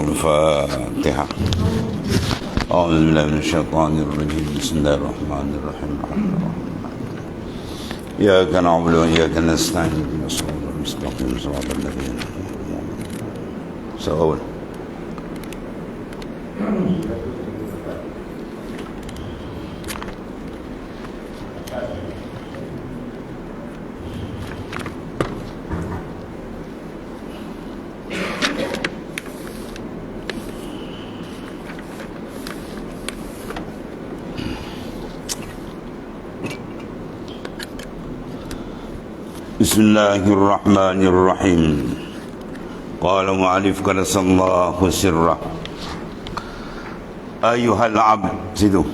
الفاتحة. أعوذ بالله من الشيطان الرجيم. بسم الله الرحمن الرحيم. إياك نعبد وإياك نستعين اهدنا الصراط المستقيم صراط الذين سواء. Bismillahirrahmanirrahim. Qala mu'alif qadasallahu sirrah. Ayuhal abd situ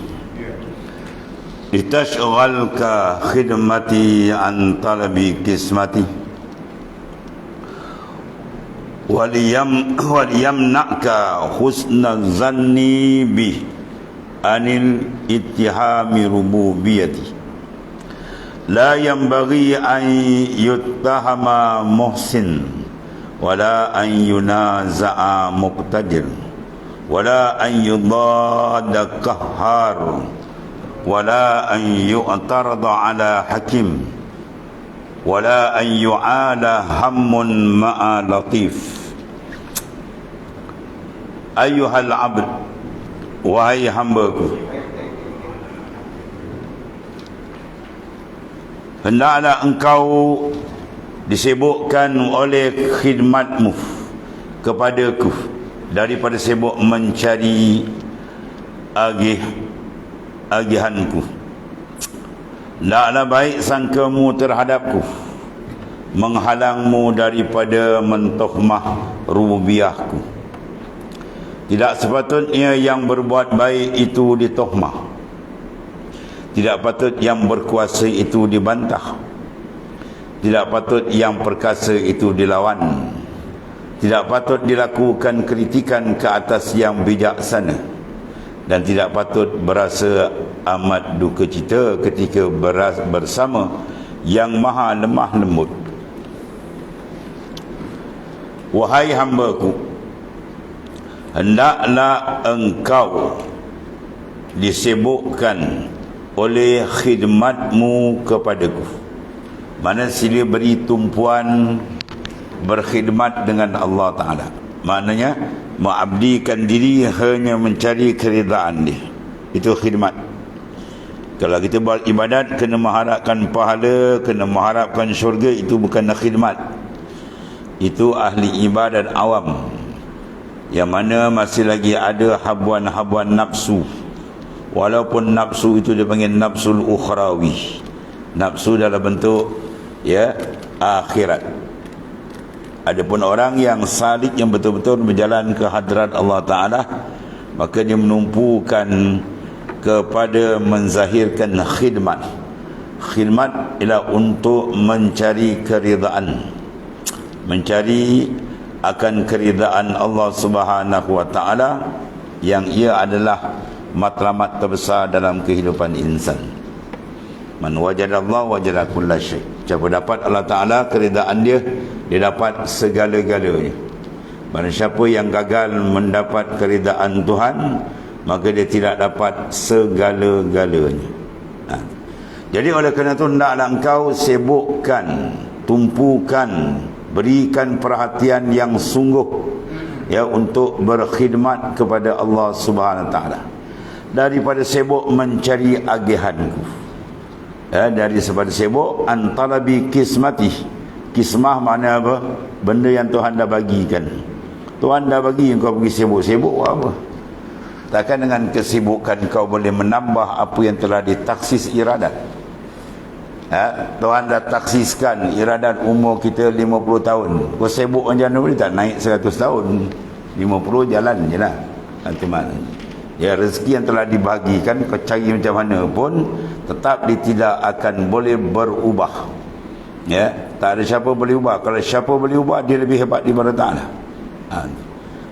litashghalka khidmati an talabi kismati waliyamna'ka husna zanni bi anil ittihami rububiyati. La yanbaghi an yuttahama muhsin wala an yunaza'a muqtadir wala an yudadda qahhar wala an yu'tarada ala hakim wala an yu'ala hammun ma'a latif. Ayuhal abd, wahai hambaku, hendaklah engkau disibukkan oleh khidmatmu kepadaku daripada sibuk mencari agihanku. Hendaklah baik sangkamu terhadapku, menghalangmu daripada mentohmah rububiyahku. Tidak sepatutnya yang berbuat baik itu ditohmah. Tidak patut yang berkuasa itu dibantah. Tidak patut yang perkasa itu dilawan. Tidak patut dilakukan kritikan ke atas yang bijaksana. Dan tidak patut berasa amat duka cita ketika bersama yang maha lemah lembut. Wahai hambaku, hendaklah engkau disibukkan oleh khidmatmu kepadaku. Mana sila beri tumpuan berkhidmat dengan Allah Ta'ala. Maknanya mengabdikan diri hanya mencari keridaan dia. Itu khidmat. Kalau kita buat ibadat kena mengharapkan pahala, kena mengharapkan syurga, itu bukan khidmat. Itu ahli ibadat awam, yang mana masih lagi ada habuan-habuan nafsu. Walaupun nafsu itu dipanggil nafsul ukhrawi, nafsu dalam bentuk akhirat. Adapun orang yang salik, yang betul-betul berjalan ke hadrat Allah Ta'ala, maka dia menumpukan kepada menzahirkan khidmat. Khidmat ialah untuk mencari keridaan, mencari akan keridaan Allah Subhanahu Wa Ta'ala, yang ia adalah matlamat terbesar dalam kehidupan insan. Man wajadallah wajada kulla syai'. Siapa dapat Allah Ta'ala, keridaan dia, dia dapat segala-galanya. Barang siapa yang gagal mendapat keridaan Tuhan, maka dia tidak dapat segala-galanya. Jadi oleh kerana itu, hendaklah engkau sibukkan, tumpukan, berikan perhatian yang sungguh untuk berkhidmat kepada Allah Subhanahu Wa Ta'ala, daripada sibuk mencari agihanku. Daripada sibuk antalabi kismati. Kismah makna apa? Benda yang Tuhan dah bagikan. Tuhan dah bagi, kau pergi sibuk-sibuk apa? Takkan dengan kesibukan kau boleh menambah apa yang telah ditaksis iradat. Tuhan dah taksiskan iradat umur kita 50 tahun. Kau sibuk macam mana boleh tak naik 100 tahun? 50 jalan je lah. Nanti mana? Ya, rezeki yang telah dibahagikan, kau cari macam mana pun, tetap dia tidak akan boleh berubah. Tak ada siapa boleh ubah. Kalau siapa boleh ubah, dia lebih hebat daripada Ta'ala.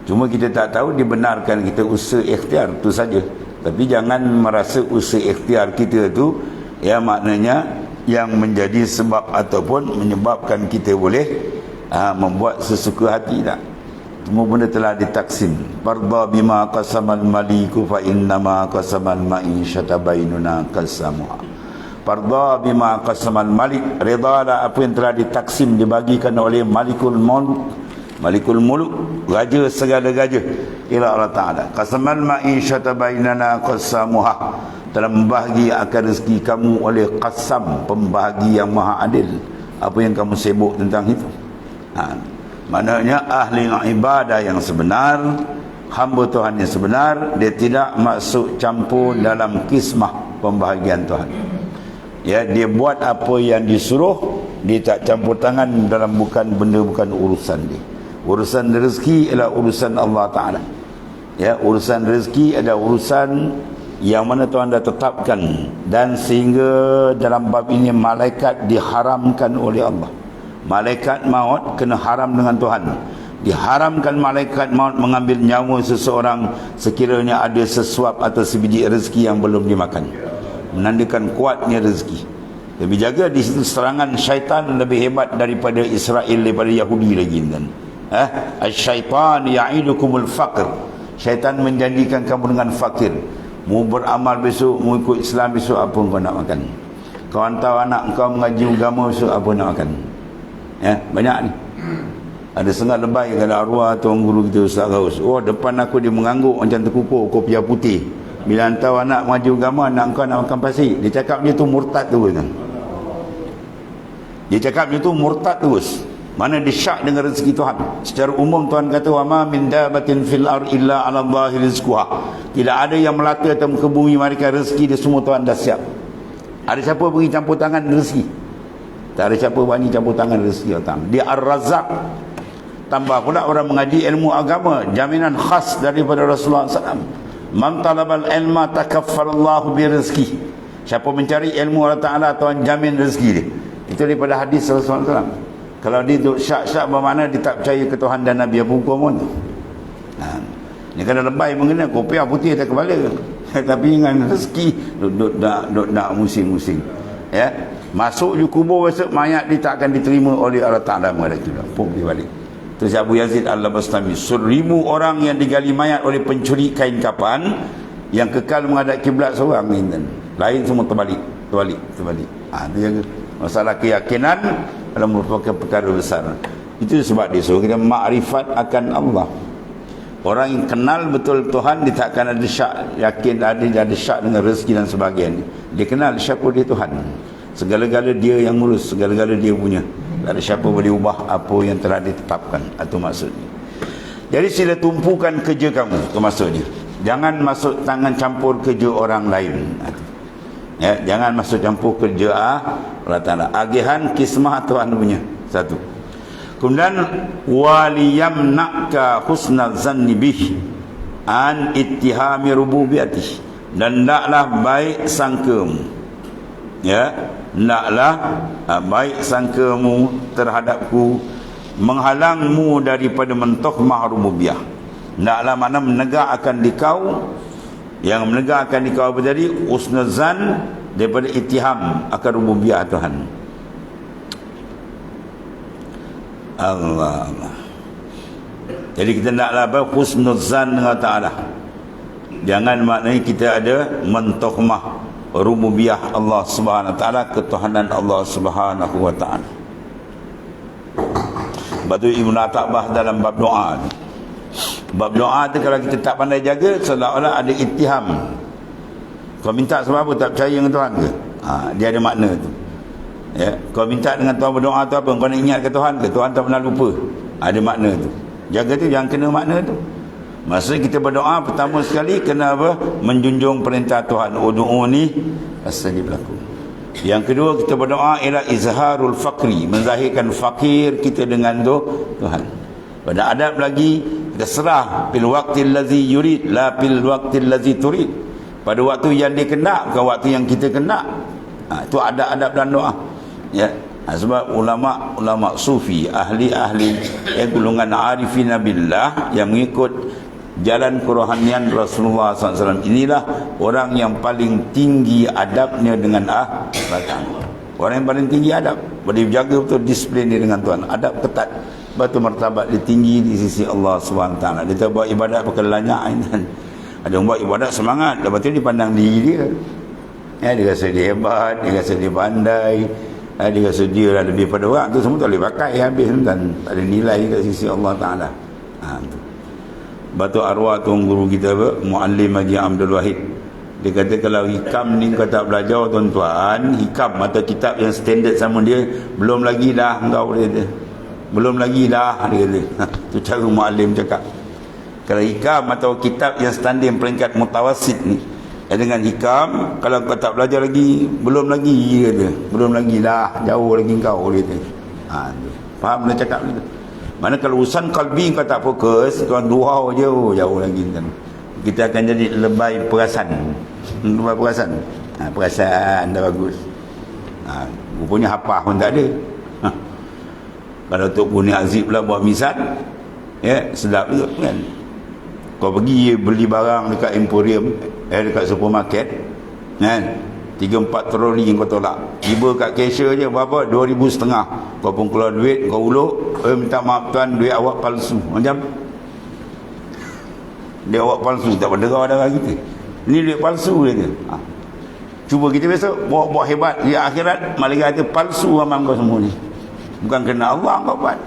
Cuma kita tak tahu, dibenarkan kita usaha ikhtiar, itu saja. Tapi jangan merasa usaha ikhtiar kita tu maknanya yang menjadi sebab ataupun menyebabkan kita boleh membuat sesuka hati tak. Semua benda telah ditaksim. Farda bima qasamal maliku fa innama qasamal ma'isyata bainuna qasamuha. Farda bima qasamal malik, redalah apa yang telah ditaksim, dibagikan oleh Malikul Muluk, raja segala raja, ila Allah Ta'ala. Qasamal ma'isyata bainana qasamuha, telah membahagi akan rezeki kamu oleh qasam, pembahagi yang maha adil. Apa yang kamu sibuk tentang itu? Maknanya ahli ibadah yang sebenar, hamba Tuhan yang sebenar, dia tidak masuk campur dalam kismah pembahagian Tuhan. Ya, dia buat apa yang disuruh, dia tak campur tangan dalam bukan urusan dia. Urusan rezeki adalah urusan Allah Ta'ala. Ya, urusan rezeki adalah urusan yang mana Tuhan dah tetapkan, dan sehingga dalam bab ini malaikat diharamkan oleh Allah. Malaikat maut kena haram dengan Tuhan. Diharamkan malaikat maut mengambil nyawa seseorang sekiranya ada sesuap atau sebiji rezeki yang belum dimakan. Menandakan kuatnya rezeki. Lebih jaga di situ, serangan syaitan lebih hebat daripada Israel, daripada Yahudi lagi kan. Syaitan ya'idukumul faqr. Syaitan menjanjikan kamu dengan fakir. Mau beramal besok, mau ikut Islam besok, apa kau nak makan? Kau hantar anak kau mengaji agama besok, apa nak makan? Ya, banyak ni. Ada setengah lebay kalau arwah tuan guru kita Ustaz Raus. Oh, depan aku dia mengangguk macam terkukur kopiah putih. Bila hantar anak mengaji agama, anak kau nak makan pasir. Dia cakap dia tu murtad terus kan. Dia cakap dia tu murtad terus. Mana dia syak dengan rezeki Tuhan. Secara umum Tuhan kata, wa ma min dabatin fil ar illa 'ala Allahi rizquha. Tidak ada yang melata atau ke bumi mereka, rezeki dia semua Tuhan dah siap. Ada siapa beri campur tangan rezeki? Tak ada siapa berani campur tangan rezeki Allah. Dia Ar-Razzaq. Tambah pula orang mengaji ilmu agama, jaminan khas daripada Rasulullah SAW. Man talabal ilma takaffalallahu bi rizqi. Siapa mencari ilmu Allah Ta'ala, Tuhan jamin rezeki dia. Itu daripada hadis Rasulullah SAW. Kalau dia duduk syak-syak bermakna dia tak percaya ke Tuhan dan Nabi apa hukum pun. Ni kena lebay mengenai kopiah putih atas kepala. Tapi dengan rezeki duduk nak musim-musim. Ya, masuk je kubur besok, mayat dia tak akan diterima oleh Allah Ta'ala menghadap kiblat. Pum dia balik. Terus Abu Yazid Al-Bastami, 1000 orang yang digali mayat oleh pencuri kain kapan yang kekal menghadap kiblat seorang ni. Lain semua terbalik. Itu jaga. Masalah keyakinan adalah merupakan perkara besar. Itu sebab dia suruh kita makrifat akan Allah. Orang yang kenal betul Tuhan, dia tak akan ada syak, yakin ada syak dengan rezeki dan sebagainya. Dia kenal siapa dia Tuhan. Segala-gala dia yang ngurus, segala-gala dia punya. Tak ada siapa boleh ubah apa yang telah ditetapkan. Itu maksudnya. Jadi sila tumpukan kerja kamu, itu maksudnya. Jangan masuk tangan campur kerja orang lain. Ya, jangan masuk campur kerja Allah Ta'ala. Agihan kismah Tuhan punya. Satu. Kemudian waliyamnaka husnal zanni bih an ittihami rububiyatih, dan hendaklah baik sangkamu, ya, hendaklah baik sangkamu terhadapku, menghalangmu daripada mentohmah rububiyah. Hendaklah mana menegakkan di kau, yang menegakkan di kau apa tadi, husnul zan, daripada ittiham akan rububiyah Tuhan. Allah. Jadi kita naklah husnuzan dengan Ta'ala. Jangan maknanya kita ada mentohmah rububiyah Allah Subhanahu Wa Ta'ala, ketuhanan Allah Subhanahu Wa Ta'ala. Sebab tu Ibn Atabah dalam bab doa, bab doa tu kalau kita tak pandai jaga, seolah-olah ada ittiham. Kau minta sebab apa? Tak percaya dengan Tuhan ke? Dia ada makna tu. Ya, kau minta dengan Tuhan berdoa tu apa? Kau nak ingat ke Tuhan ke? Tuhan tak pernah lupa. Ada makna tu. Jaga tu, jangan kena makna tu. Maksudnya kita berdoa pertama sekali kena apa? Menjunjung perintah Tuhan. Udu'uni astajib lakum. Yang kedua kita berdoa ialah izharul faqri, menzahirkan fakir kita dengan Tuhan. Pada adab lagi kita serah bil waqtil ladzi yurid la bil waqtil ladzi turid. Pada waktu yang dia kendak, bukan waktu yang kita kendak. Itu adab-adab dan doa. Ya, sebab ulama sufi, ahli-ahli golongan arifin billah yang mengikut jalan kerohanian Rasulullah SAW, inilah orang yang paling tinggi adabnya dengan Allah. Orang yang paling tinggi adab, boleh jaga betul disiplin dia dengan Tuhan, adab ketat. batu martabat dia tinggi di sisi Allah SWT. Dia tak buat ibadat pakai lanyak kan. Ada yang buat ibadat semangat, lepas tu dia pandang diri dia. Ya, dia rasa dia hebat, dia rasa dia pandai, dia rasa dia lah lebih pada orang. Tu semua tak boleh pakai habis kan. Tak ada nilai kat sisi Allah Ta'ala. Tu. Batu arwah tu guru kita apa? Muallim Haji Abdul Wahid. Dia kata kalau hikam ni kau tak belajar tuan-tuan, hikam atau kitab yang standard sama dia, belum lagi dah engkau, dia kata. Belum lagi dah, dia kata. Tu cara muallim cakap. Kalau hikam atau kitab yang standard peringkat mutawasid ni, dengan hikam, kalau kau tak belajar lagi, belum lagi, dia kata. Belum lagi dah, jauh lagi engkau, dia kata. Faham dia cakap ni? Mana kalau urusan kalbi kau tak fokus, kau duha je, jauh lagi kan. Kita akan jadi lebay perasan. Lebay perasan. Perasan dah bagus. Rupanya hafah pun tak ada. Kalau Tok Buni Azib pula buat misal, ya, sedap juga kan. Kau pergi beli barang dekat emporium, dekat supermarket, kan? 3-4 troli kau tolak. Tiba kat cashier je berapa? 2,500. Kau pun keluar duit, kau uluk, minta maaf tuan, duit awak palsu. Macam dia awak palsu, tak berderah-derah kita. Ni duit palsu dia kata. Cuba kita besok buat hebat di akhirat, malaikat kata palsu amal kau semua ni. Bukan kena Allah kau buat.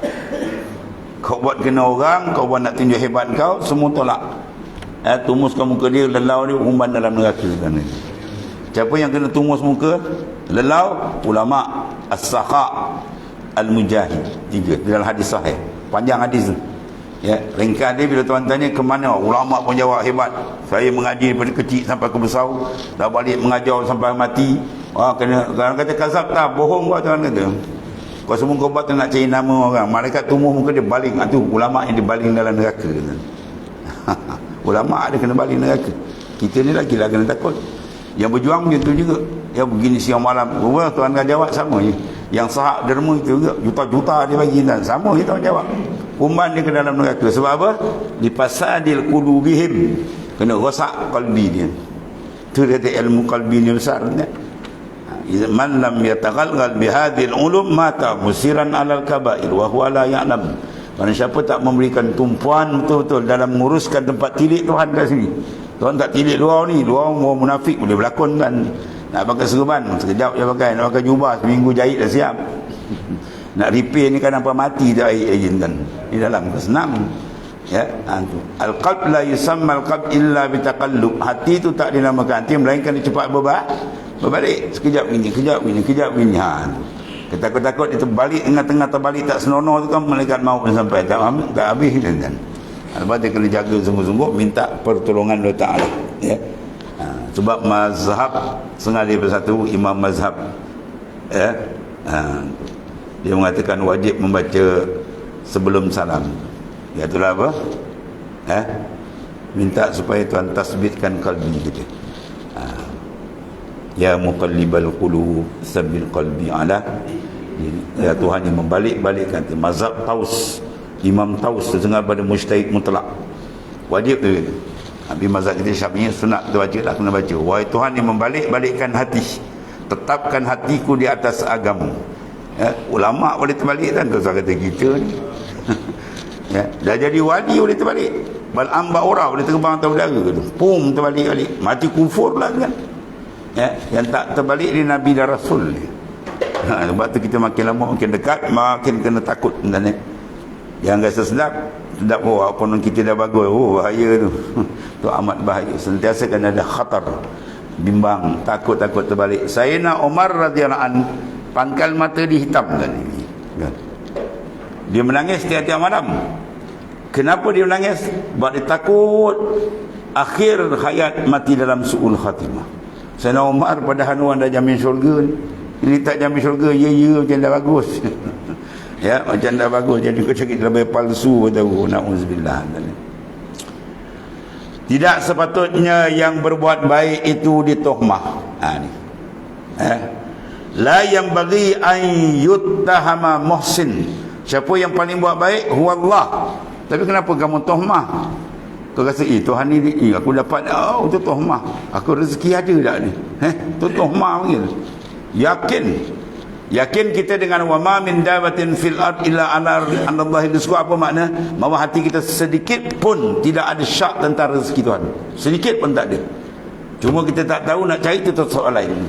Kau buat kena orang, kau buat nak tunjuk hebat kau, semua tolak. Tumuskan muka dia, lelau dia, umban dalam neraka kan. Siapa yang kena tumus muka, lelau, ulama, as-sakha, al-mujahid. 3 dalam hadis sahih. Panjang hadis tu. Ya, ringkas dia bila tuan tanya ke mana, ulama pun jawab hebat. Saya mengaji daripada kecil sampai ke besar, dah balik mengajar sampai mati. Kena orang kata kasab tak, bohong kau tuan kata. Kau semua kau buat nak cari nama orang. Malaikat tumuh muka dia baling. Tu ulama yang dibaling dalam neraka. Ulama ada kena baling neraka. Kita ni lagi lah kena takut. Yang berjuang macam tu juga. Yang begini siang malam. Tuan kan jawab sama je. Yang sahak derma itu juga. Juta-juta dia bagi. Dan sama je tuan jawab. Umban dia ke dalam neraka. Sebab apa? Lipasadil qulubihim. Kena rosak kalbi dia. Itu dia ilmu kalbi ni besar. Man lam yataghalghal bihadil ulum mata musiran alal kabair. Wa huwa la ya'lam. Kerana siapa tak memberikan tumpuan betul-betul dalam menguruskan tempat tilik Tuhan kat sini. Tuhan tak tilik luar ni. Luar orang munafik boleh berlakon kan. Nak pakai serban, sekejap je pakai. Nak pakai jubah, seminggu jahit dah siap. Nak repair ni kan apa mati tak izin kan. Di dalam senang. Ya, al-qalb la yusamma al-qalb illa bitaqallub. Hati tu tak dinamakan hati melainkan dia cepat berbalik. Sekejap gini, kejap gini, kejap gini. Ketakut-takut itu balik tengah-tengah terbalik tak senonoh tu kan malaikat maut sampai tak habis kan. Lepas dia kena jaga sungguh-sungguh, minta pertolongan Allah Ta'ala. Ya. Sebab mazhab sengaja bersatu, imam mazhab. Ya. Dia mengatakan wajib membaca sebelum salam. Itulah apa? Minta supaya Tuhan tasbitkan kalbi kita. Ya muqallibal qulub sabbil qalbi ala. Ya Tuhan yang membalik-balikkan. Mazhab Taus, Imam Taus terdengar pada mujtahid mutlak. Wajib tu. Tapi mazhab kita Syafi'i sunat tu baca tak kena baca. Wahai Tuhan yang membalik-balikkan hati, tetapkan hatiku di atas agama. Ya, ulama boleh terbalik kan, tu kata kita ni. Ya, dah jadi wali boleh terbalik. Bal'am ba'ura boleh terbang atas udara tu. Pum terbalik-balik. Mati kufur lah kan. Ya, yang tak terbalik ni Nabi dan Rasul ni. Sebab tu kita makin lama makin dekat, makin kena takut dan yang rasa sedap konon kita dah bagus, bahaya tu. Tu amat bahaya. Sentiasa kan ada khatar, bimbang, takut terbalik. Sayyidina Umar radhiyallahu anhu pangkal mata dihitamkan ini. Dia menangis tiap-tiap malam. Kenapa dia menangis? Sebab dia takut akhir hayat mati dalam su'ul khatimah. Sayyidina Umar pada hanuan dah jamin syurga ni. Ini tak jamin syurga, ya macam dah bagus. Ya, macam dah bagus. Jadi kau cakap lebih palsu, tahu. Na'udzubillah. Tidak sepatutnya yang berbuat baik itu ditohmah. Ni. La yang bagi an yuttahama muhsin. Siapa yang paling buat baik? Huwallah. Tapi kenapa kamu tohmah? Kau rasa, Tuhan ni, aku dapat, tu tohmah. Aku rezeki ada tak ni? Tu tohmah panggil. Yakin Yakin kita dengan wa ma min dabatin fil ard illa ala Allahi rizquha. Apa makna? Bahawa hati kita sedikit pun tidak ada syak tentang rezeki Tuhan. Sedikit pun tak ada. Cuma kita tak tahu nak cari itu soal lain.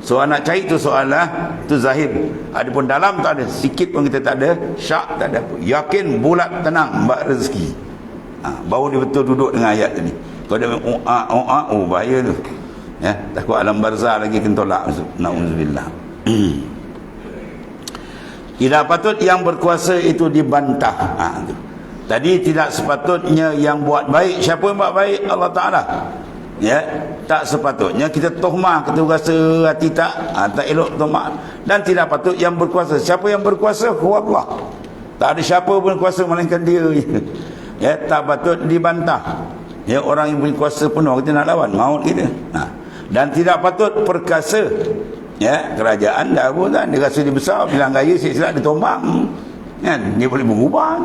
Soal nak cari itu soal lah, itu zahir. Adapun dalam tak ada, sikit pun kita tak ada syak, tak ada apa. Yakin bulat tenang bab rezeki. Baru dia betul duduk dengan ayat tadi. Kalau dia oh bahaya tu. Ya, takut alam barzah lagi kentolak. Na'udzubillah. Tidak patut yang berkuasa itu dibantah. Tadi tidak sepatutnya yang buat baik. Siapa yang buat baik? Allah Ta'ala. Ya, tak sepatutnya kita tuhmah, kita rasa hati tak elok tuhmah. Dan tidak patut yang berkuasa. Siapa yang berkuasa? Allah. Tak ada siapa pun kuasa melainkan dia. Ya, tak patut dibantah. Ya, orang yang punya kuasa penuh kita nak lawan, maut kita. Dan tidak patut perkasa. Ya, kerajaan dah pun kan, dia rasa dia besar, bilang gaya silap dia tombang. Kan, dia boleh mengubah.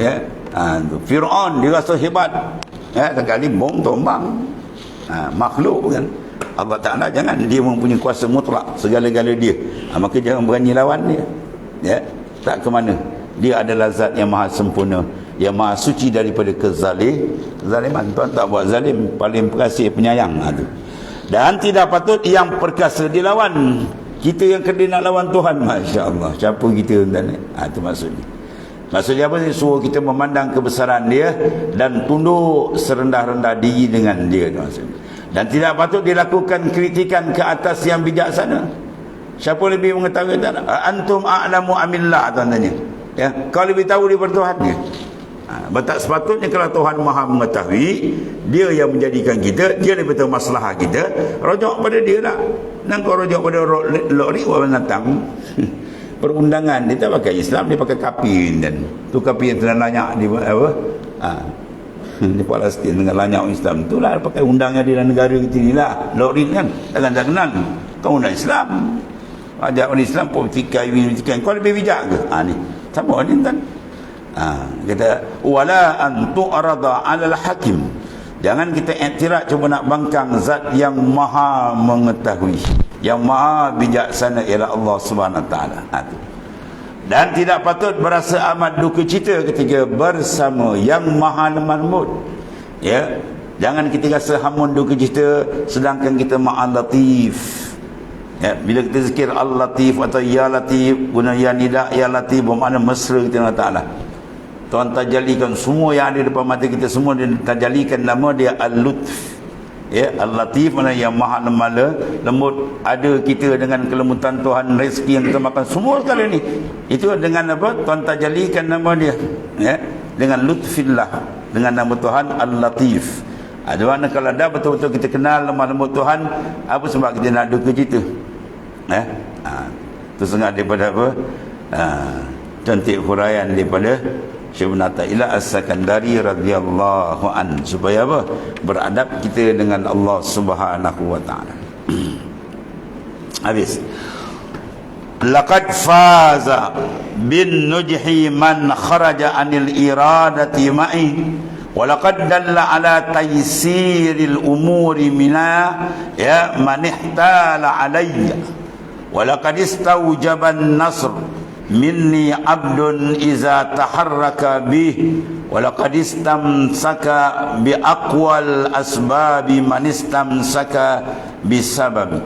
Ya, Fir'aun dia rasa hebat. Ya, sekali bom tombang. Makhluk kan. Allah Ta'ala jangan, dia mempunyai kuasa mutlak segala-gala dia. Maka jangan berani lawan dia. Ya, tak ke mana. Dia adalah zat yang maha sempurna, yang maha suci daripada kezaliman. Tuhan tak buat zalim, paling pengasih penyayang. Dan tidak patut yang perkasa dilawan. Kita yang kena nak lawan Tuhan, Masya Allah. Siapa kita tuan? Itu maksudnya. Maksudnya apa? Suruh kita memandang kebesaran dia dan tunduk serendah-rendah diri dengan dia, maksudnya. Dan tidak patut dilakukan kritikan ke atas yang bijaksana. Siapa lebih mengetahui? Antum a'lamu amillah, tuan tanya. Ya, kau lebih tahu daripada Tuhan dia. Tak sepatutnya kalau Tuhan maha mengetahui, dia yang menjadikan kita, dia lebih tahu masalah kita, rojok pada dia lah. Dan kau rojok pada lori orang datang perundangan, dia tak pakai Islam, dia pakai kapin. Dan tu kapin yang telah lanyak di apa? Di Palestin dengan lanyak Islam tu lah, pakai undangnya di dalam negara kita ni lah. Lori kan takkan tak kenal kau undang Islam, ajak orang Islam politika kau lebih bijak ke? Ni sama ni kan. Kata wala an tu'rada 'alal hakim. Jangan kita iktiraf cuba nak bangkang zat yang maha mengetahui, yang maha bijaksana ialah Allah Subhanahu Wa Taala. Dan tidak patut berasa amat duka cita ketika bersama yang maha lemah lembut. Ya, jangan kita rasa hamun duka cita sedangkan kita maha latif. Ya, bila kita zikir al-latif atau ya latif, guna ya nida ya latif, bermakna mesra kita Allah Taala. Tuhan tajalikan semua yang ada depan mata kita, semua dia tajalikan nama dia Al-Lutf. Ya, Al-Latif mana yang maha lemah lembut. Ada kita dengan kelembutan Tuhan, rezeki yang kita makan semua sekali ni. Itu dengan apa? Tuhan tajalikan nama dia. Ya, dengan lutfillah, dengan nama Tuhan Al-Latif. Ada mana kalau dah betul-betul kita kenal lemah lembut Tuhan, apa sebab kita nak duka cita? Ya. Itu sangat daripada apa? Cantik huraian daripada Syekh Ibn Athaillah As-Sakandari radhiyallahu an, supaya apa? Beradab kita dengan Allah Subhanahu wa taala. Habis. Laqad faza bin nujhi man kharaja anil iradati ma'i wa laqad dalla ala taysiril umuri mina ya man ihtala alayya wa laqad istawjaba an-nasr minni abdun iza taharraka bih walaqad istamsaka bi aqwal asbabi man istamsaka bisababi.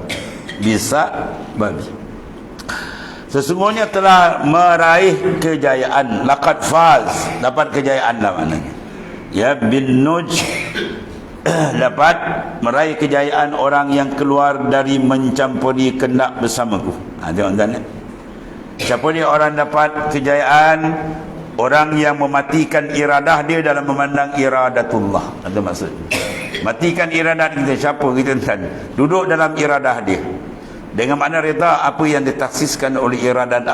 Sesungguhnya telah meraih kejayaan. Laqad faz, dapat kejayaan lah maknanya. Ya, bin nuj dapat meraih kejayaan orang yang keluar dari mencampuri kehendak bersamaku. Tengok-tengok. Siapa dia orang dapat kejayaan? Orang yang mematikan iradah dia dalam memandang iradatullah. Itu maksud. Matikan iradah kita. Siapa kita tuan? Duduk dalam iradah dia. Dengan makna rida apa yang ditaksiskan oleh iradat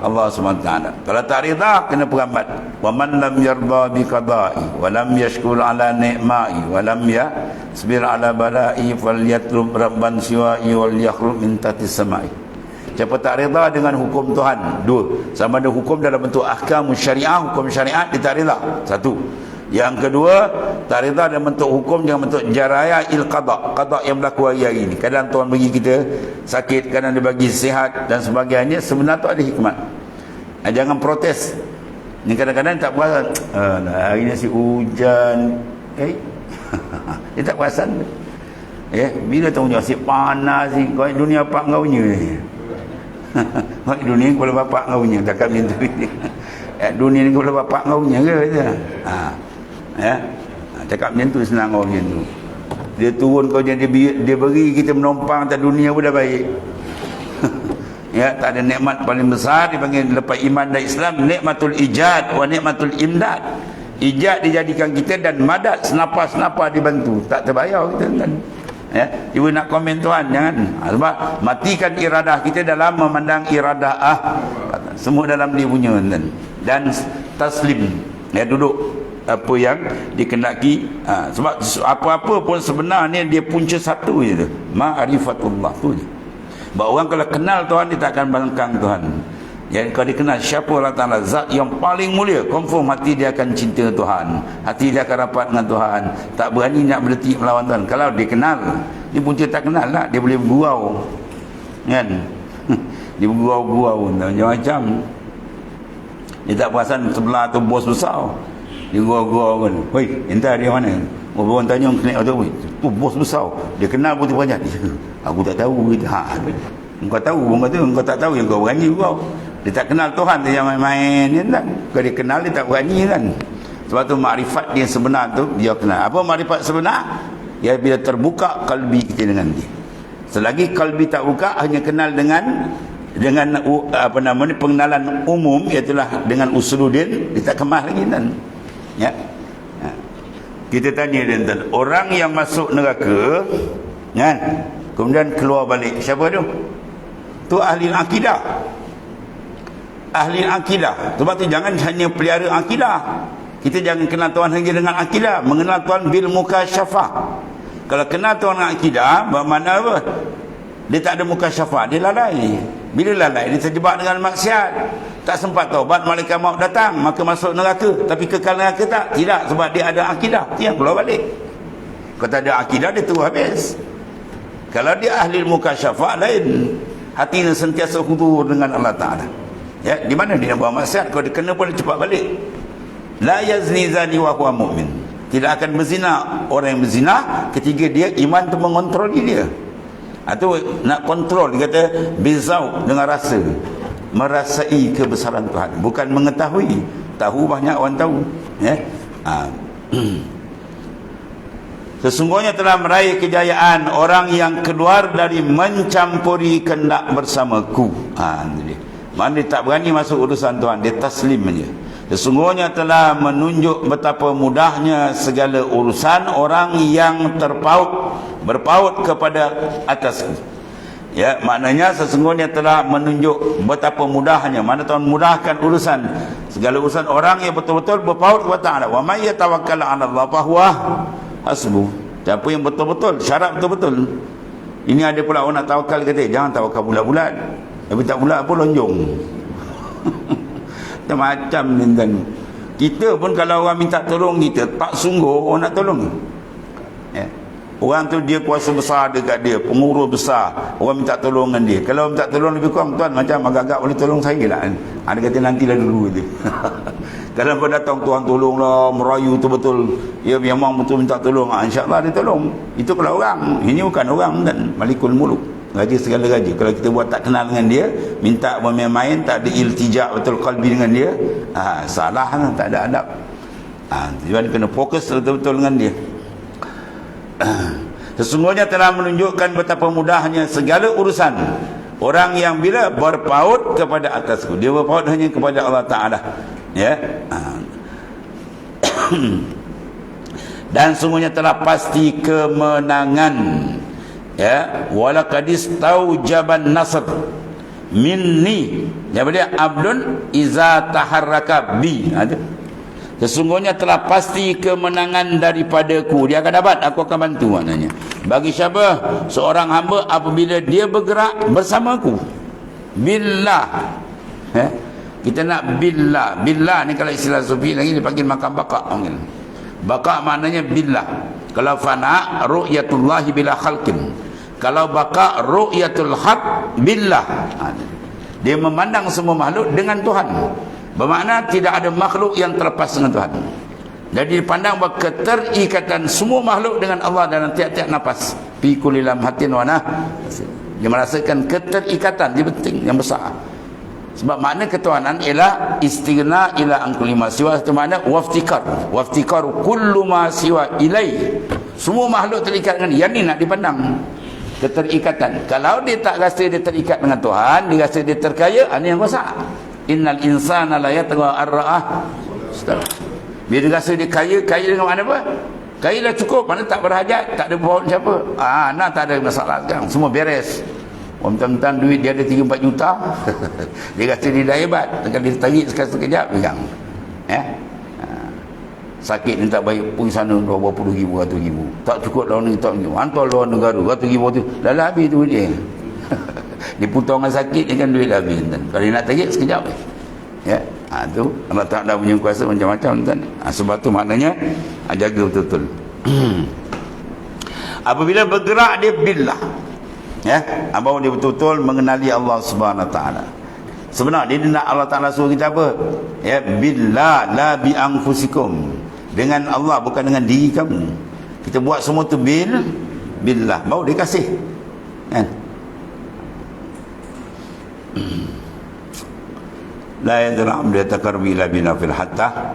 Allah SWT. Kalau tak rida, kena perambat. Wa man lam yarda bi qada'i wa lam yashkur ala ni'ma'i wa lam yasbir ala bala'i falyatlub rabban siwa'i wal yakhrub min tahti samai. Siapa tak reda dengan hukum Tuhan, dua, sama ada hukum dalam bentuk ahkam syariah, hukum syariat dia tak reda, satu. Yang kedua, tak reda dalam bentuk hukum, jangan bentuk jaraya qada yang berlaku hari-hari ni. Kadang Tuhan bagi kita sakit, kadang dia bagi sihat dan sebagainya. Sebenarnya tu ada hikmat. Jangan protes. Ni kadang-kadang tak perasan, hari ni si hujan, dia tak perasan. Bila tahu asyik panas ni, kau dunia pak kau punya ni. Kau dunia kepala bapak kau punya, takkan macam tu. Dunia ni kepala bapak kau punya ke? Cakap macam tu, senang kau macam tu. Dia turun kau jadi dia beri kita menompang atas dunia pun dah baik. Tak ada nikmat paling besar dipanggil lepas iman dan Islam, nikmatul ijad wa nikmatul imdad. Ijad dijadikan kita dan madat senapa-senapa dibantu. Tak terbayar kita kan. Cuba nak komen Tuhan, jangan. Sebab matikan iradah kita dalam memandang iradah semua dalam dia punya kan. Dan taslim, duduk apa yang dikendaki. Sebab apa-apa pun sebenarnya dia punca satu je tu, ma'rifatullah tu je. Sebab orang kalau kenal Tuhan, dia tak akan bangkang Tuhan. Kalau dia kenal siapa Allah Ta'ala, zat yang paling mulia, confirm hati dia akan cinta Tuhan, hati dia akan rapat dengan Tuhan, tak berani nak berdetik melawan Tuhan. Kalau dia kenal, dia punca tak kenal lah, dia boleh bergurau kan. Dia bergurau-gurau macam-macam. Dia tak perasan sebelah tu bos besar, dia gurau-gurau kan. Hoi, entah dia mana. Orang tanya kena tu, tu bos besar, dia kenal pun dia aku tak tahu. Engkau tahu, orang kata engkau tak tahu, yang kau berani kau. Dia tak kenal Tuhan, dia jangan main kan. Kalau dia kenal, dia tak berani kan. Sebab tu makrifat dia sebenar tu dia kenal. Apa makrifat sebenar? Ya, bila terbuka kalbi kita dengan dia. Selagi kalbi tak buka, hanya kenal dengan apa namanya, pengenalan umum, iaitu dengan usuluddin, dia tak kemas lagi kan. Kita tanya dia, orang yang masuk neraka kan, kemudian keluar balik, siapa tu? Tu ahli akidah. Ahli akidah. Sebab tu jangan hanya pelihara akidah. Kita jangan kenal Tuhan hanya dengan akidah, mengenal Tuhan bil mukasyafah. Kalau kenal Tuhan dengan akidah, bermakna apa? Dia tak ada mukasyafah, dia lalai. Bila lalai, dia terjebak dengan maksiat, tak sempat taubat, malaikat maut datang, maka masuk neraka. Tapi kekal neraka tak? Tidak, sebab dia ada akidah. Dia yang keluar balik. Kalau tak ada akidah, dia terus habis. Kalau dia ahli mukasyafah, lain. Hatinya sentiasa hudur dengan Allah Ta'ala. Di mana dia buat maksiat, kalau dia kena pun dia cepat balik. La yazni zani wa huwa mu'min. Tidak akan berzina orang yang berzina ketika dia iman tu mengontrol dia. Atau nak kontrol, dia kata bizau, dengan rasa, merasai kebesaran Tuhan, bukan mengetahui. Tahu banyak orang tahu. Sesungguhnya telah meraih kejayaan orang yang keluar dari mencampuri kehendak bersamaku. Mana dia tak berani masuk urusan Tuhan, dia taslim saja. Sesungguhnya telah menunjuk betapa mudahnya segala urusan orang yang berpaut kepada atasku. Maknanya sesungguhnya telah menunjuk betapa mudahnya. Mana Tuhan mudahkan urusan, segala urusan orang yang betul-betul berpaut kepada Allah. Wa may yatawakkal 'ala Allah fa huwa hasbuh. Siapa yang betul-betul, syarat betul-betul. Ini ada pula orang nak tawakal, kata jangan tawakal bulat-bulat. Tapi tak bulat pun lonjong. Macam ni kan. Kita pun kalau orang minta tolong kita, tak sungguh orang nak tolong. Orang tu dia kuasa besar dekat dia, pengurus besar, orang minta tolong dengan dia. Kalau minta tolong lebih kurang, tuan macam agak-agak boleh tolong saya lah. Ada kata nantilah dulu dia. Kalau kau datang, Tuhan tolonglah, merayu tu betul, ya memang betul minta tolong, insya-Allah dia tolong. Itu kalau orang. Ini bukan orang dan Malikul Muluk, raja segala raja. Kalau kita buat tak kenal dengan dia, minta bermain-main, tak ada iltijak betul qalbi dengan dia, salah lah, tak ada adab. Jadi kena fokus betul-betul dengan dia. Sesungguhnya telah menunjukkan betapa mudahnya segala urusan orang yang bila berpaut kepada atasku. Dia berpaut hanya kepada Allah Ta'ala. Dan sungguhnya telah pasti kemenangan. Walaqadis taujaban nasr minni. Dia abdun iza taharraka bi. Sesungguhnya telah pasti kemenangan daripadaku. Dia akan dapat, aku akan bantu maknanya. Bagi siapa? Seorang hamba apabila dia bergerak bersamaku. Billah. Kita nak billah. Billah ni kalau istilah sufi lagi dia panggil makam bakak. Baqa maknanya billah. Kalau fana ru'yatullahi bila khalqin. Kalau baqa ru'yatul haq billah. Dia memandang semua makhluk dengan Tuhan. Bermakna tidak ada makhluk yang terlepas dengan Tuhan. Jadi dipandang bahawa keterikatan semua makhluk dengan Allah dalam tiap-tiap nafas. Fi kulli lamhatin wa nafsin. Dia merasakan keterikatan, dia penting, yang besar. Sebab makna ketuhanan ialah istighna ila an kulli ma siwa, itu makna waftikar. Waftikar kullu ma siwa ilai. Semua makhluk terikat dengan dia, ni nak dipandang. Keterikatan. Kalau dia tak rasa dia terikat dengan Tuhan, dia rasa dia terkaya, ini yang rosak. Innal insana la yatgha ar-ra'ah. Bila dia rasa dia kaya dengan mana apa? Kaya dah cukup, mana tak berhajat, tak ada bawa siapa. Nah tak ada masalah sekarang, semua beres. Mentang-mentang duit dia ada 3-4 juta. Dia rasa dia dah hebat. Kalau dia tarik sekejap, pegang. Sakit ni tak baik, pergi sana berapa puluh ribu, ratus ribu. Tak cukup lawan ni, tak cukup. Hantar luar negara, ratus ribu tu. Dah habis duit dia. Dia putongan sakit, dia kan duit dah habis. Kalau dia nak tarik, sekejap. Ya, tu Allah Ta'ala punya kuasa macam-macam kan. Sebab tu maknanya jaga betul-betul. Apabila bergerak dia billah, ya, bahawa dia betul-betul mengenali Allah Subhanahu Wa Ta'ala. Sebenarnya dia nak Allah Ta'ala suruh kita apa? Ya, billah la bi anfusikum. Dengan Allah, bukan dengan diri kamu. Kita buat semua tu billah, baru dia kasih. Kan? La yadra amri takarbi ila binafil hatta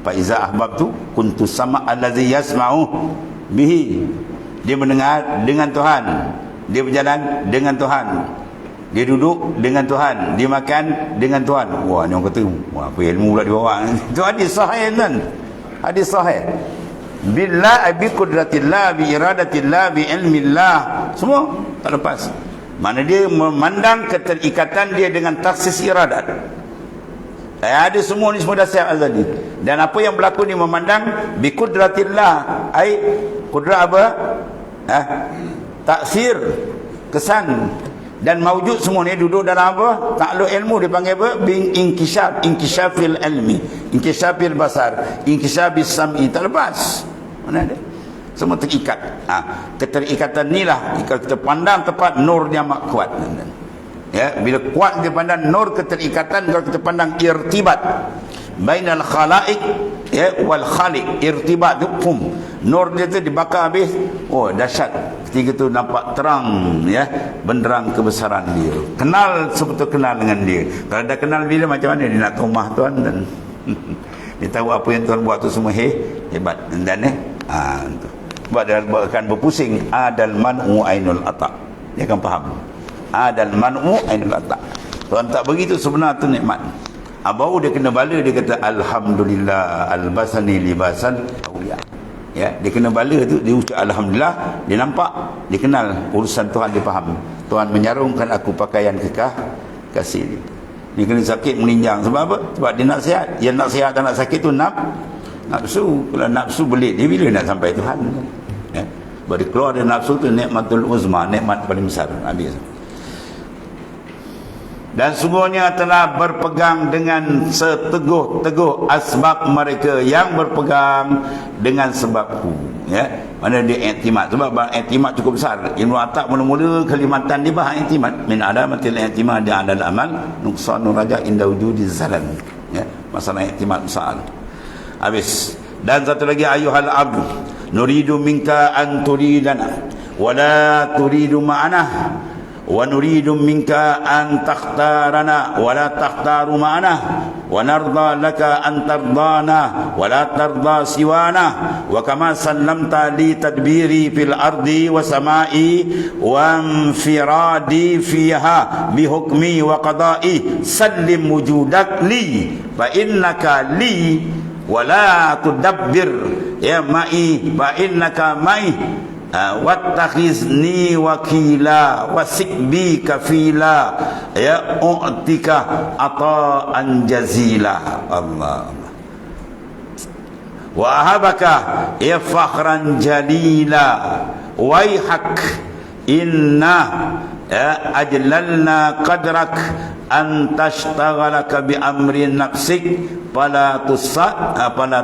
fa iza ahbabtu kuntu sama allazi yasma'u bihi. Dia mendengar dengan Tuhan, dia berjalan dengan Tuhan, dia duduk dengan Tuhan, dia makan dengan Tuhan. Wah, ni orang kata, wah, apa ilmu pula dia bawa. Itu hadis sahih kan? Hadis sahih. Billah bi qudratillah, bi iradatillah, bi ilmillah, semua tak lepas. Mana dia memandang keterikatan dia dengan taksis iradat. Ada semua ni, semua dah siap azali. Dan apa yang berlaku ni memandang bi qudratillah, ai kudrat apa? Taksir, kesan dan maujud semua ni duduk dalam apa? Takluk ilmu dipanggil apa? Inkishafil ilmi, inkishafil basar, inkishafis sam'i. Tak lepas. Mana ada? Semua terikat. Keterikatan ni lah, kalau kita pandang tepat, nur dia amat kuat. Ya, bila kuat dia pandang nur keterikatan, kalau kita pandang irtibat bainal khalaik, ya, wal khaliq, irtibat tu nur dia tu dibakar habis. Oh, dahsyat. Ketika tu nampak terang, ya, benderang kebesaran dia. Kenal, sebetul kenal dengan dia. Kalau dah kenal bila, macam mana dia nak tomah Tuhan, dan dia tahu apa yang Tuhan buat tu semua hebat. Dan tu. Sebab dia akan berpusing. Adal man'u ainul ata'. Dia akan faham. Adal man'u ainul ata'. Tuhan tak begitu, sebenar tu nikmat. Baru dia kena bala, dia kata alhamdulillah albasani libasan awliya. Ya, dia kena bala tu, dia ucap alhamdulillah, dia nampak, dia kenal urusan Tuhan, dia faham. Tuhan menyarungkan aku pakaian kasih. Dia kena sakit meninjang. Sebab apa? Sebab dia nak sihat. Yang nak sihat dan nak sakit tu nafsu. Kalau nafsu belit dia, bila nak sampai Tuhan? Ya. Sebab dia keluar dari nafsu tu, nikmatul uzma, nikmat paling besar. Habis. Dan semuanya telah berpegang dengan seteguh-teguh asbab mereka yang berpegang dengan sebabku. Ya, mana dia iktimad. Sebab iktimad cukup besar. Ilmu atak mula-mula kelimatan dia bahas iktimad. Min alamatil iktimad di adal amal nuqsanu raja inda wujudi zalan. Ya, masalah iktimad besar. Habis. Dan satu lagi, ayuhal abdu nuridu minka an turidana wala turidu ma'ana wa nuridu minka an takhtarana wa la takhtaru ma'ana wa narda laka an tardana wa la tarda siwana wa kama sallamta li tadbiri fil ardi wa samai wa infiradi fiha bi hukmi wa qada'i sallim wujudak li fa innaka li wa la tudabbir ya ma'i fa innaka ma'i wattakhizni wakila wasikbi kafila ya u'tika ata'an jazila. Allah wa ahabaka ya fakhran jalila waihak inna ajlalna qadrak an tashtaghalaka bi amri nafsik fala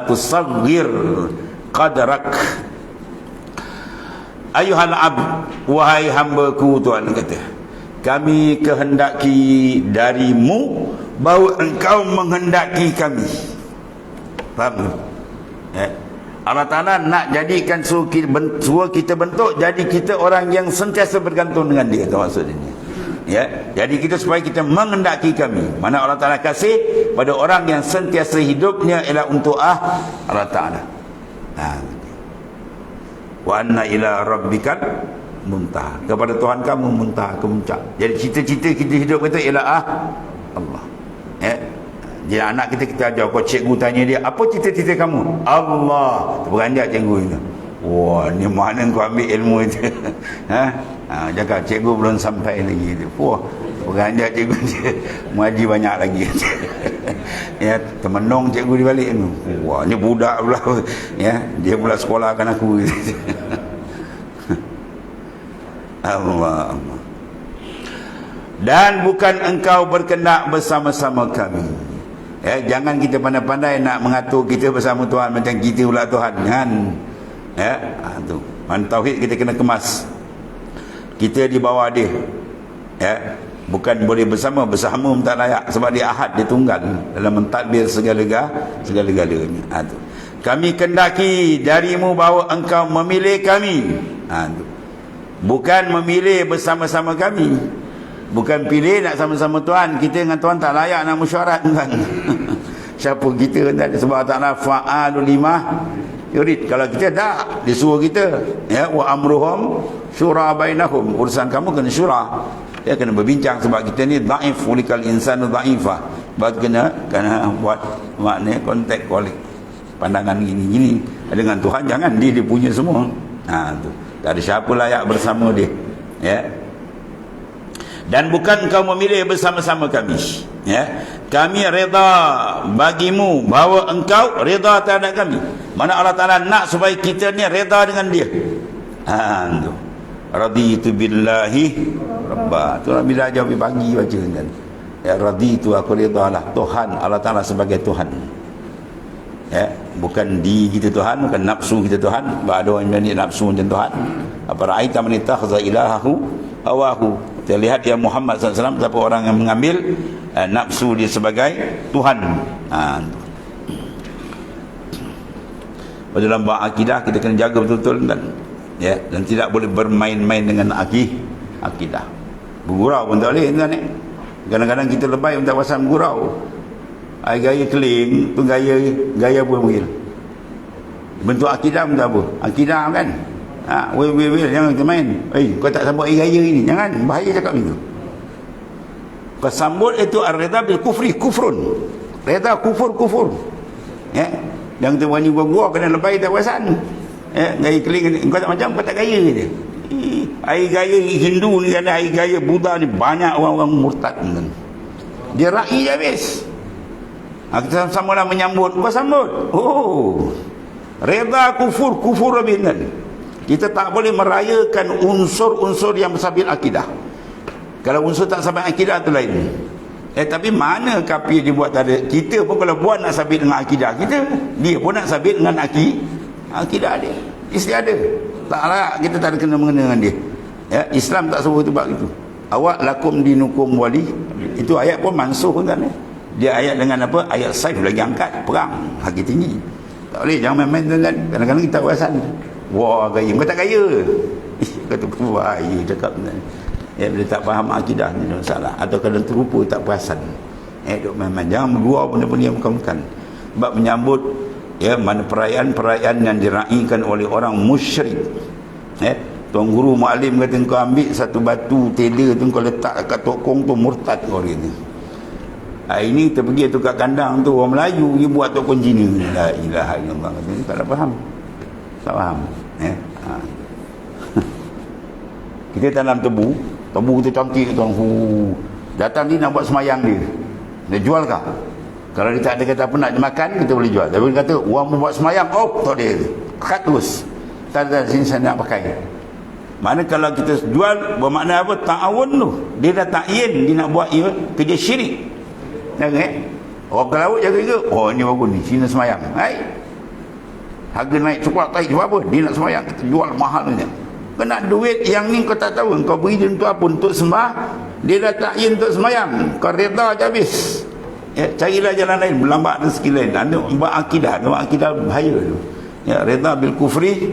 tusaghir qadrak. Ayuhal abd, wahai hambaku, Tuhan kata, kami kehendaki darimu bahawa engkau menghendaki kami. Faham? Allah Ta'ala nak jadikan suruh kita bentuk jadi kita orang yang sentiasa bergantung dengan dia. Itu maksud ini. Ya, jadi kita supaya kita menghendaki kami. Mana Allah Ta'ala kasih pada orang yang sentiasa hidupnya ialah untuk Allah Ta'ala. Wa anna ila rabbikal muntaha. Kepada Tuhan kamu muntaha, kemuncak. Jadi cita-cita kita hidup kita ialah Allah. Jadi anak kita ajar, kau cikgu tanya dia, apa cita-cita kamu? Allah. Beranjak cikgu itu. Wah, ni mana kau ambil ilmu itu? Cakap cikgu belum sampai lagi. Wah, beranjak cikgu dia. Mengaji banyak lagi. Ya, temenong cikgu di balik tu. Wah, ni budak pula. Ya, dia pula sekolahkan aku. Allah. Dan bukan engkau berkenak bersama-sama kami. Jangan kita pandai-pandai nak mengatur kita bersama Tuhan macam kita pula Tuhan. Jangan. Tu. Tauhid kita kena kemas. Kita di bawah dia. Bukan boleh bersama pun tak layak, sebab dia ahad, dia tunggal dalam mentadbir segala-galanya. Tu. Kami kendaki darimu bahawa engkau memilih kami. Tu. Bukan memilih bersama-sama kami. Bukan pilih nak sama-sama Tuhan. Kita dengan Tuhan tak layak nak mesyuarat kan. Siapa kita kan? Sebab Ta'ala fa'alu lima yurid. Kalau kita tak, disuruh kita, wa amruhum syura bainahum. Urusan kamu kena syura. Dia kena berbincang, sebab kita ni dhaif, ulikal insanu dhaifah. Sebab kena buat maknanya kontak kolik. Pandangan gini-gini. Dengan Tuhan jangan, dia punya semua. Tu. Tak ada siapa layak bersama dia. Dan bukan kau memilih bersama-sama kami. Kami reda bagimu bahawa engkau reda terhadap kami. Mana Allah Ta'ala nak supaya kita ni reda dengan dia. Tu. Raditu billahi Rabbah. Tu lah bila jawab pagi baca kan. Raditu, aku reda lah Tuhan Allah Ta'ala sebagai Tuhan. Bukan di kita Tuhan, bukan nafsu kita Tuhan. Ada orang yang nafsu macam Tuhan. Apa ra'aita man ittakhadha ilahahu hawahu. Kita lihat ya Muhammad SAW, siapa orang yang mengambil nafsu dia sebagai Tuhan. Dalam bab akidah kita kena jaga betul-betul kan. Dan tidak boleh bermain-main dengan akidah. Bergurau pun tak boleh kan. Kadang-kadang kita lebay minta pasal bergurau. Gaya keling tu gaya apa panggil? Bentuk akidah pun tak apa. Akidah kan. Well, jangan kita main. Kau tak sambut gaya ini. Jangan, bahaya cakap itu. Kau sambut itu ar-ridha bil kufri, kufrun. Ridha kufur. Yang kita berani gua kena lebay tak perasan. Gaya keling, kau tak macam, kau tak gaya dia. Air gaya Hindu ni kan, air gaya Buddha ni banyak orang-orang murtad kan. Dia ra'i je habis. Kita sama-sama menyambut, kau sambut. Ridha kufur habis kan. Kita tak boleh merayakan unsur-unsur yang bersabit akidah. Kalau unsur tak sabit akidah tu lain. Tapi mana kafir dia buat tak ada. Kita pun kalau buat nak sabit dengan akidah kita, dia pun nak sabit dengan akidah dia. Istiada. Taklah kita tak ada kena-mengena dengan dia. Islam tak suruh tu buat gitu. Awak lakum dinukum wali. Itu ayat pun mansuh kan. Dia ayat dengan apa? Ayat saif lagi angkat, perang, haki tinggi. Tak boleh, jangan main-main dengan. Kadang-kadang kita perasan. Wah, gaya. Kau tak gaya. Kata bahaya cakap. Dia tak faham akidah ni salah. Atau kadang terlupa tak perasan. Duk main-main. Jangan bergurau benda-benda yang bukan. Sebab menyambut mana perayaan-perayaan yang diraihkan oleh orang musyrik. Tuan guru maklim kata kau ambil satu batu teda tu kau letak kat tokong tu, murtad kau ni. Ini kita pergi tu kat kandang tu orang Melayu dia buat tokong Cina. La ilaha illallah. Kata tak faham. Tak faham. Kita tanam tebu kita cantik tuan. Datang ni nak buat semayang dia. Dia jual kah? Kalau dia tak ada kata apa nak makan, kita boleh jual. Tapi dia kata orang membuat semayang, tak dia. Kat terus. Tak ada sini saya nak pakai. Mana kalau kita jual, bermakna apa? Ta'awun tu. Dia dah ta'yin, dia nak buat kerja syirik. Jangan orang ke laut jaga juga. Ini bagus ni, Cina semayang. harga naik cepat taik sebab apa? Dia nak sembahyang, kita jual mahal ni. Kena duit yang ni kau tak tahu, kau beri dia untuk apa? Untuk sembah, dia dah takyin untuk sembahyang, kau reda je habis. Ya, carilah jalan lain, berlambat rezeki lain. Anda buat akidah bahaya tu. Ya, reda bil kufri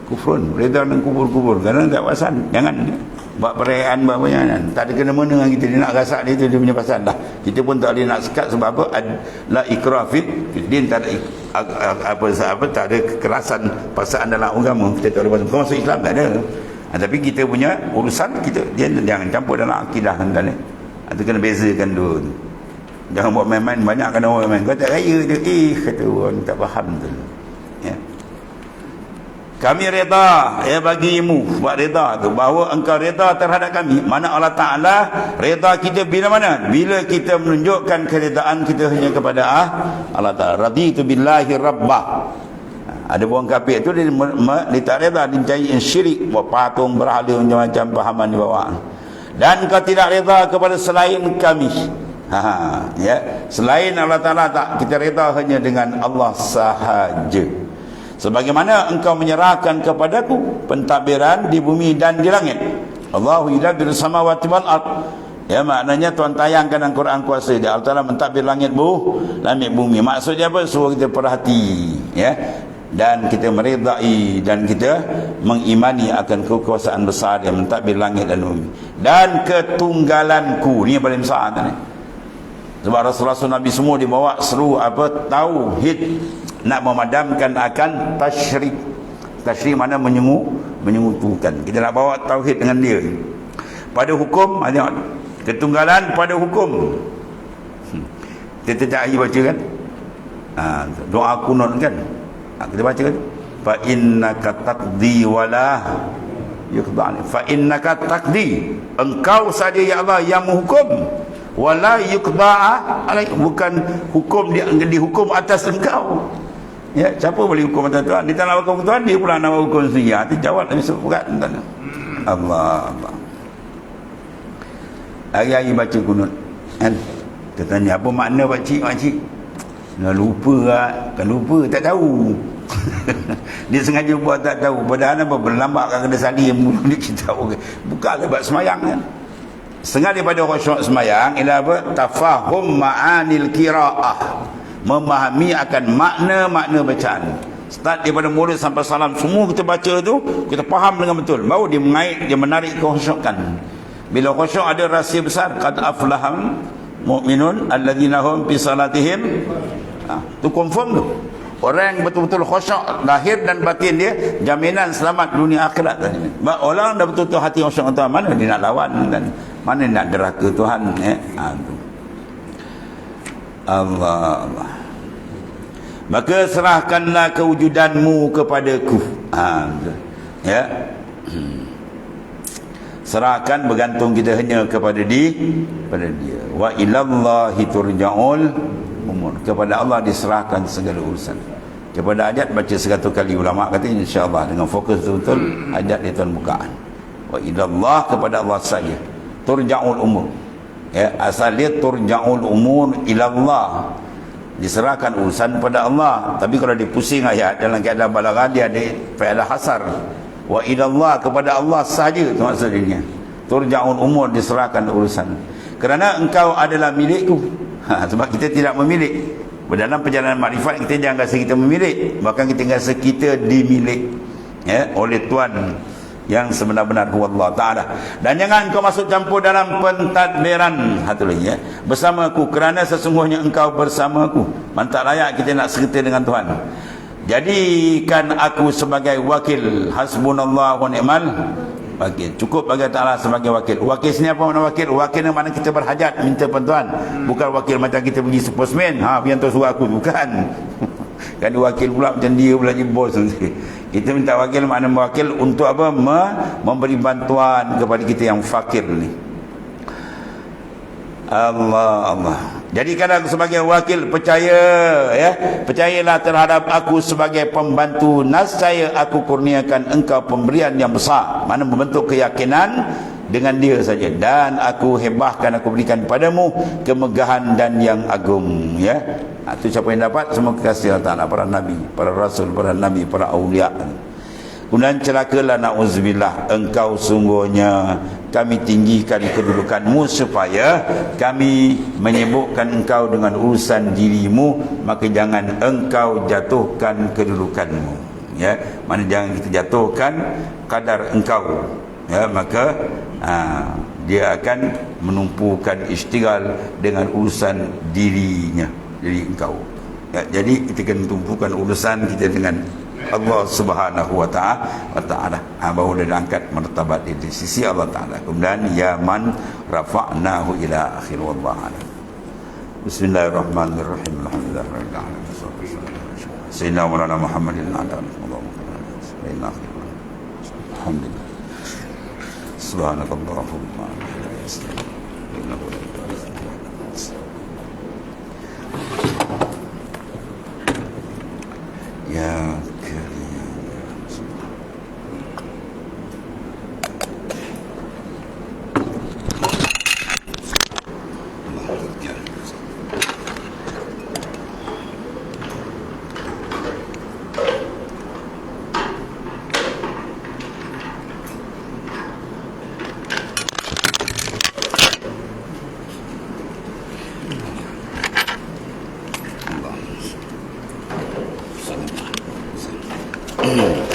kufrun, reda dengan kubur-kubur. Kadang tak pasal, jangan buat perayaan banyak, tak ada kena-mena dengan kita. Dia nak rasak dia tu, dia punya pasal dah. Kita pun tak boleh nak sekat sebab apa? La ikrah fid din, tak ada apa, tak ada kekerasan paksaan dalam agama. Kita tak boleh pasal kau masuk Islam, tak ada. Tapi kita punya urusan kita, dia jangan campur dalam akidah dan ni. Itu kena bezakan dulu. Jangan buat main-main, banyak kena orang main. Kau tak raya dia, kata orang tak faham tu. Ya. Kami reda, ya, bagimu buat reda tu, bahawa engkau reda terhadap kami. Mana Allah Ta'ala reda kita bila mana? Bila kita menunjukkan keredaan kita hanya kepada Allah Ta'ala. Raditu billahi rabbah. Ada orang kafir tu dia tak reda, dia mencari syirik, buat patung, berhala, macam-macam pahaman di bawah. Dan kau tidak reda kepada selain kami. Ya, selain Allah Ta'ala tak, kita reda hanya dengan Allah sahaja. Sebagaimana engkau menyerahkan kepadaku pentadbiran di bumi dan di langit. Allahu yudabbiru samawati wal ard. Ya, maknanya Tuhan tayangkan dalam Quran kuasa dia. Allah Ta'ala mentadbir langit bumi. Maksudnya apa? Suruh kita perhati, ya. Dan kita meredai dan kita mengimani akan kekuasaan besar yang mentadbir langit dan bumi. Dan ketunggalanku, ni yang paling besar ni. Sebab Rasulullah Nabi semua dibawa seru apa? Tauhid, nak memadamkan akan tasyrik. Tasyrik mana menyekutukan. Kita nak bawa tauhid dengan dia. Pada hukum, ada ketunggalan pada hukum. Kita tak lagi baca kan? Doa kunut kan? Kita baca kan? Fa innaka taqdi wala yuqda. Fa innaka taqdi, engkau saja ya Allah yang menghukum, wala yuqda alaik, bukan hukum dihukum atas engkau. Ya, siapa boleh hukum atas Tuhan? Dia tak nak hukum Tuhan, dia pula nak hukum sendiri. Itu jawab Nabi sebut Allah. Hari-hari baca kunut kan? Kita tanya apa makna makcik? Nak lupa lah. Kan lupa, tak tahu. Dia sengaja buat tak tahu. Padahal apa? Berlambatkan kena salim. Dia kita tahu. Bukanlah buat semayang kan? Setengah daripada khusyuk semayang ialah apa? Tafahum ma'anil kira'ah, memahami akan makna-makna bacaan. Start daripada mulut sampai salam, semua kita baca tu kita faham dengan betul, baru dia mengait, dia menarik kehusyukan. Bila khusyuk ada rahsia besar, qad aflahal mu'minun alladzina hum fi salatihim. Tu confirm tu. Orang yang betul-betul khusyuk lahir dan batin dia, jaminan selamat dunia akhirat tadi. Orang dah betul-betul hati khusyuk Tuhan, mana dia nak lawan dan mana nak deraka Tuhan, tu. Allah. Maka serahkanlah kewujudanmu kepadaku. Ya. Serahkan, bergantung kita hanya kepada dia. Wa ilallahi turja'ul umur. Kepada Allah diserahkan segala urusan. Kepada ayat baca 100 kali, ulama kata insya-Allah dengan fokus betul ayat di tuan bukaan. Wa ilallah, kepada Allah saja. Turja'ul umur. Ya, asal dia turja'ul umur ilallah, diserahkan urusan pada Allah. Tapi kalau dipusing ayat dalam keadaan balaghah, dia ada faedah hasar. Wa ilallah, kepada Allah saja, itu maksudnya. Turja'ul umur, diserahkan urusan. Kerana engkau adalah milikku. Sebab kita tidak memilik. Dalam perjalanan makrifat kita jangan rasa kita memilik, bahkan kita rasa kita dimilik, ya, oleh Tuhan yang sebenar-benar Allah Ta'ala. Dan jangan engkau masuk campur dalam pentadbiran ya, bersamaku, kerana sesungguhnya engkau bersamaku. Mantak layak kita nak serta dengan Tuhan. Jadikan aku sebagai wakil. Hasbunallah wa ni'mal wakil. Cukup bagi Ta'ala sebagai wakil. Wakil sini apa makna wakil? Wakil yang mana kita berhajat, minta bantuan. Bukan wakil macam kita pergi postman, biar tu suruh aku. Bukan. Kan wakil pula macam dia pula jadi bos. Kita minta wakil, makna wakil untuk apa? Memberi bantuan kepada kita yang fakir ni. Allah. Jadikanlah aku sebagai wakil, percaya, ya, percayalah terhadap aku sebagai pembantu, nascaya aku kurniakan engkau pemberian yang besar. Mana membentuk keyakinan dengan dia saja. Dan aku hebahkan, aku berikan padamu kemegahan dan yang agung, ya. Itu siapa yang dapat? Semua kekasih Allah Ta'ala, para nabi, para rasul, para nabi, para awliya. Kemudian celakalah na'udzubillah, engkau sungguhnya kami tinggikan kedudukanmu supaya kami menyebutkan engkau dengan urusan dirimu, maka jangan engkau jatuhkan kedudukanmu, ya, mana jangan kita jatuhkan kadar engkau, ya, maka dia akan menumpukan istighal dengan urusan diri engkau, ya. Jadi kita kena tumpukan urusan kita dengan Allah Subhanahu wa ta'ala, baru dia angkat martabat di sisi Allah Ta'ala. Kemudian ya man rafa'nahu ila akhir, wallahu a'lam. Bismillahirrahmanirrahim. Alhamdulillahirabbil alamin. Sayyidina Maulana Muhammadin ala alhamdulillah. Subhanakallahumma ya Allah.